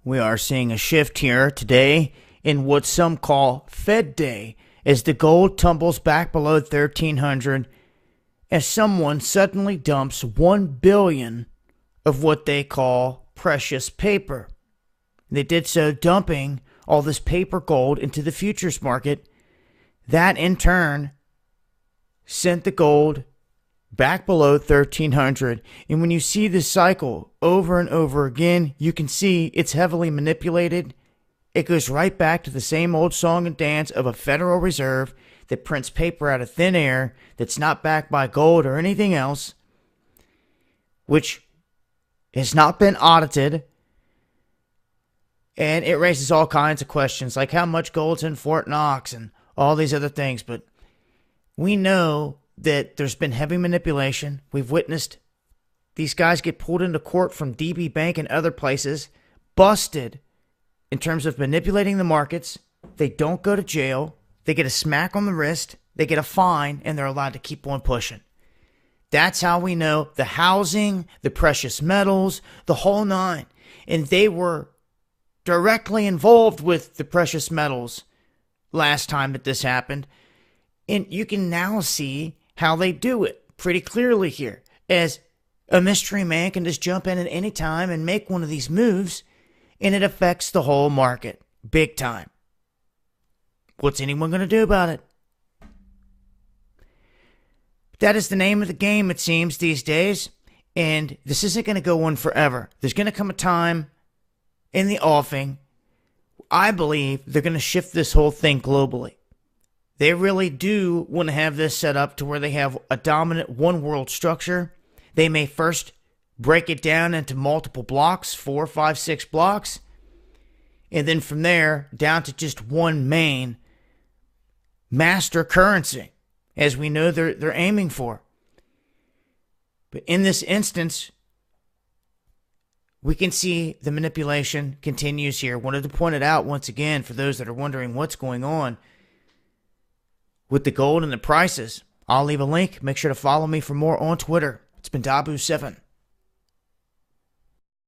We are seeing a shift here today in what some call Fed Day as the gold tumbles back below 1300 as someone suddenly dumps 1 billion of what they call precious paper. They did so dumping all this paper gold into the futures market. That in turn sent the gold back below 1300. And when you see this cycle over and over again, you can see it's heavily manipulated. It goes right back to the same old song and dance of a Federal Reserve that prints paper out of thin air that's not backed by gold or anything else, which has not been audited. And it raises all kinds of questions, like how much gold's in Fort Knox and all these other things. But we know that there's been heavy manipulation. We've witnessed these guys get pulled into court from DB Bank and other places, busted in terms of manipulating the markets. They don't go to jail. They get a smack on the wrist. They get a fine, and they're allowed to keep on pushing. That's how we know the housing, the precious metals, the whole nine. And they were directly involved with the precious metals last time that this happened. And you can now see how they do it pretty clearly here, as a mystery man can just jump in at any time and make one of these moves, and it affects the whole market big time. What's anyone going to do about it? That is the name of the game, it seems, these days, and this isn't going to go on forever. There's going to come a time in the offing, I believe they're going to shift this whole thing globally. They really do want to have this set up to where they have a dominant one world structure. They may first break it down into multiple blocks, 4, 5, 6 blocks, and then from there down to just one main master currency, as we know they're aiming for. But in this instance, we can see the manipulation continues here. Wanted to point it out once again for those that are wondering what's going on with the gold and the prices. I'll leave a link. Make sure to follow me for more on Twitter. It's been Dabu7.